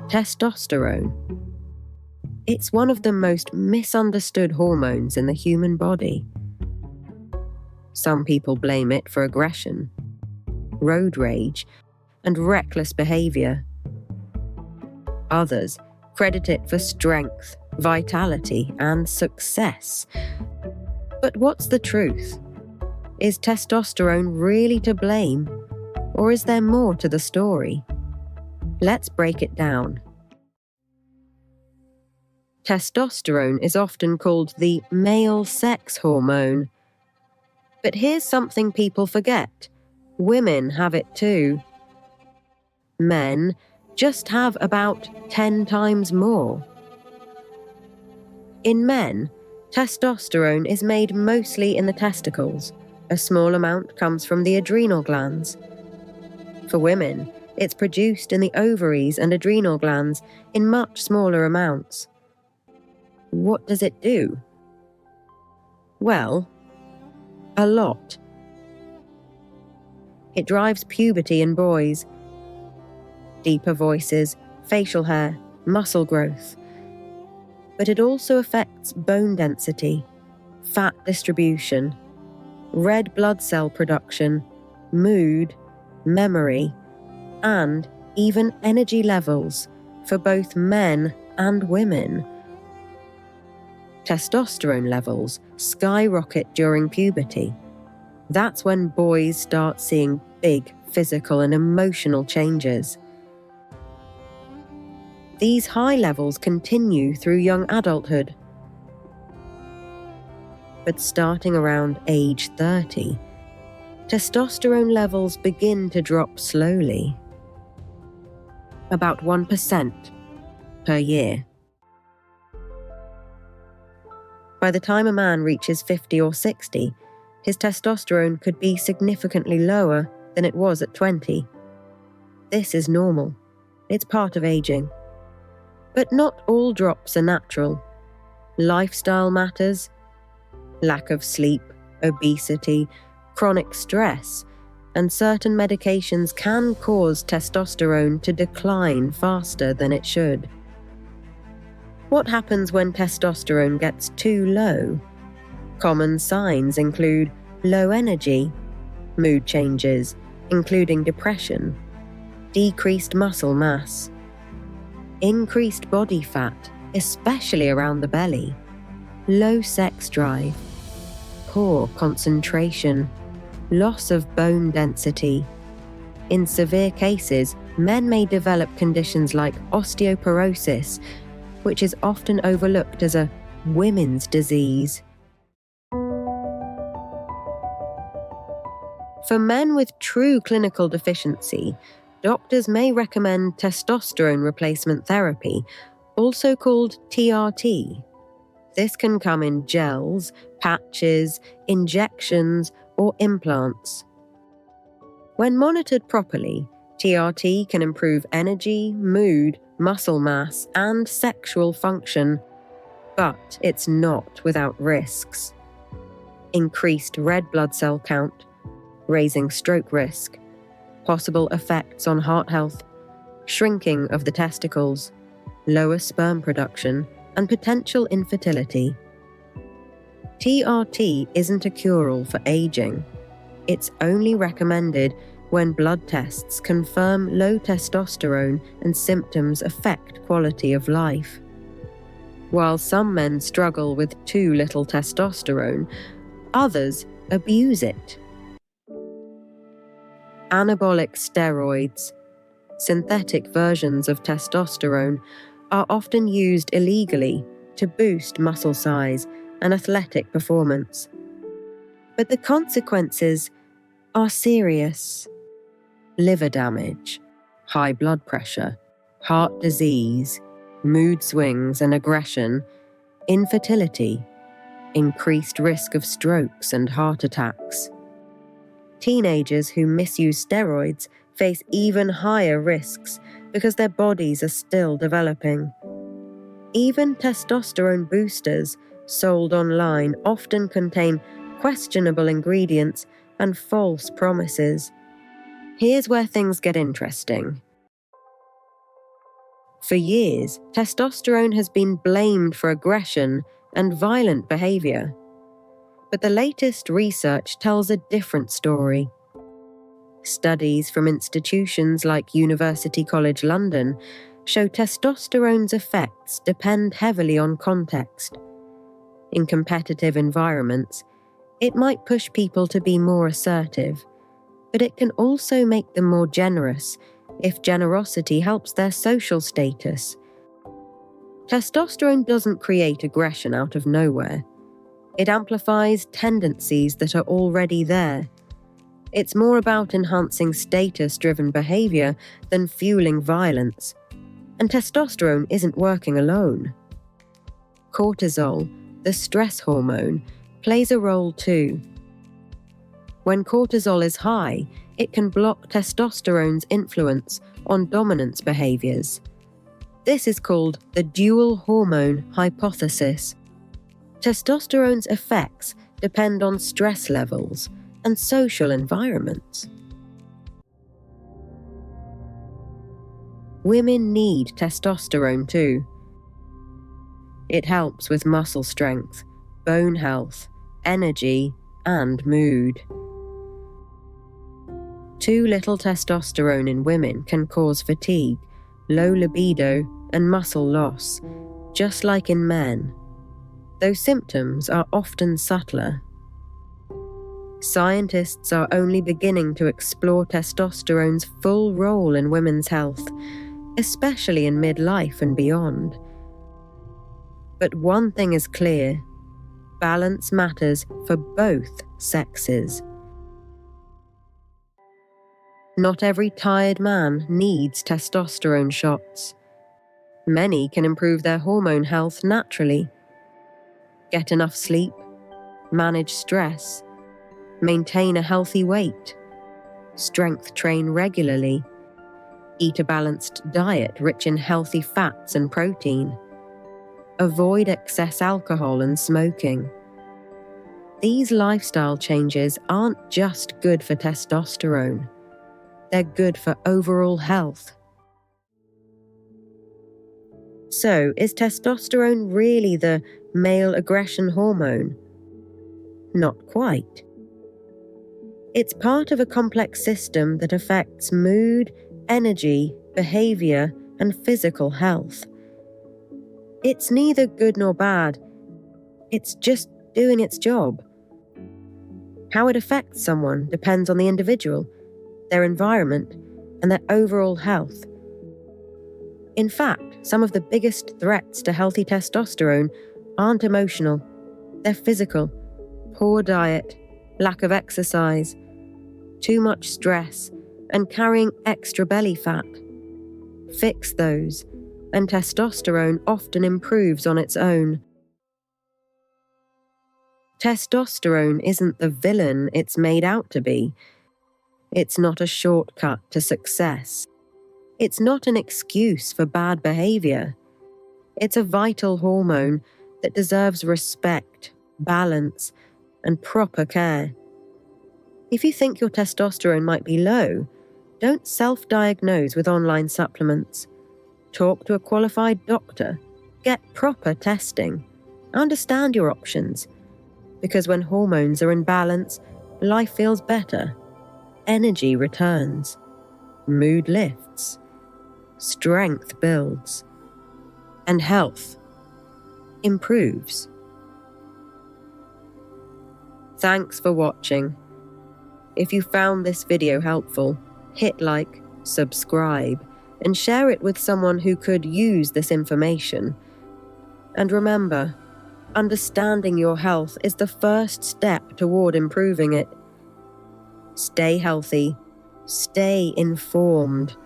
testosterone. It's one of the most misunderstood hormones in the human body. Some people blame it for aggression, road rage, and reckless behavior. Others credit it for strength, vitality, and success. But what's the truth? Is testosterone really to blame, or is there more to the story? Let's break it down. Testosterone is often called the male sex hormone. But here's something people forget. Women have it too. Men just have about 10 times more. In men, testosterone is made mostly in the testicles. A small amount comes from the adrenal glands. For women, it's produced in the ovaries and adrenal glands in much smaller amounts. What does it do? Well, a lot. It drives puberty in boys, deeper voices, facial hair, muscle growth. But it also affects bone density, fat distribution, red blood cell production, mood, memory, and even energy levels for both men and women. Testosterone levels skyrocket during puberty. That's when boys start seeing big physical and emotional changes. These high levels continue through young adulthood. But starting around age 30, testosterone levels begin to drop slowly. About 1% per year. By the time a man reaches 50 or 60, his testosterone could be significantly lower than it was at 20. This is normal. It's part of aging. But not all drops are natural. Lifestyle matters. Lack of sleep, obesity, chronic stress, and certain medications can cause testosterone to decline faster than it should. What happens when testosterone gets too low? Common signs include low energy, mood changes, including depression, decreased muscle mass, increased body fat, especially around the belly, low sex drive, poor concentration, loss of bone density. In severe cases, men may develop conditions like osteoporosis, which is often overlooked as a women's disease. For men with true clinical deficiency, doctors may recommend testosterone replacement therapy, also called TRT. This can come in gels, patches, injections, or implants. When monitored properly, TRT can improve energy, mood, muscle mass, and sexual function, but it's not without risks. Increased red blood cell count, raising stroke risk, possible effects on heart health, shrinking of the testicles, lower sperm production, and potential infertility. TRT isn't a cure-all for aging. It's only recommended when blood tests confirm low testosterone and symptoms affect quality of life. While some men struggle with too little testosterone, others abuse it. Anabolic steroids, synthetic versions of testosterone, are often used illegally to boost muscle size and athletic performance. But the consequences are serious. Liver damage, high blood pressure, heart disease, mood swings and aggression, infertility, increased risk of strokes and heart attacks. Teenagers who misuse steroids face even higher risks because their bodies are still developing. Even testosterone boosters sold online often contain questionable ingredients and false promises. Here's where things get interesting. For years, testosterone has been blamed for aggression and violent behavior. But the latest research tells a different story. Studies from institutions like University College London show testosterone's effects depend heavily on context. In competitive environments, it might push people to be more assertive, but it can also make them more generous if generosity helps their social status. Testosterone doesn't create aggression out of nowhere. It amplifies tendencies that are already there. It's more about enhancing status-driven behavior than fueling violence. And testosterone isn't working alone. Cortisol, the stress hormone, plays a role too. When cortisol is high, it can block testosterone's influence on dominance behaviors. This is called the dual hormone hypothesis. Testosterone's effects depend on stress levels and social environments. Women need testosterone too. It helps with muscle strength, bone health, energy, and mood. Too little testosterone in women can cause fatigue, low libido, and muscle loss, just like in men. Those symptoms are often subtler. Scientists are only beginning to explore testosterone's full role in women's health, especially in midlife and beyond. But one thing is clear: balance matters for both sexes. Not every tired man needs testosterone shots. Many can improve their hormone health naturally. Get enough sleep, manage stress, maintain a healthy weight, strength train regularly, eat a balanced diet rich in healthy fats and protein, avoid excess alcohol and smoking. These lifestyle changes aren't just good for testosterone, they're good for overall health. So, is testosterone really the male aggression hormone? Not quite. It's part of a complex system that affects mood, energy, behavior, and physical health. It's neither good nor bad. It's just doing its job. How it affects someone depends on the individual, their environment, and their overall health. In fact, some of the biggest threats to healthy testosterone aren't emotional, they're physical. Poor diet, lack of exercise, too much stress, and carrying extra belly fat. Fix those, and testosterone often improves on its own. Testosterone isn't the villain it's made out to be. It's not a shortcut to success. It's not an excuse for bad behavior. It's a vital hormone that deserves respect, balance, and proper care. If you think your testosterone might be low, don't self-diagnose with online supplements. Talk to a qualified doctor. Get proper testing. Understand your options. Because when hormones are in balance, life feels better. Energy returns. Mood lifts. Strength builds. And health improves. Thanks for watching. If you found this video helpful, hit like, subscribe, and share it with someone who could use this information. And remember, understanding your health is the first step toward improving it. Stay healthy, stay informed,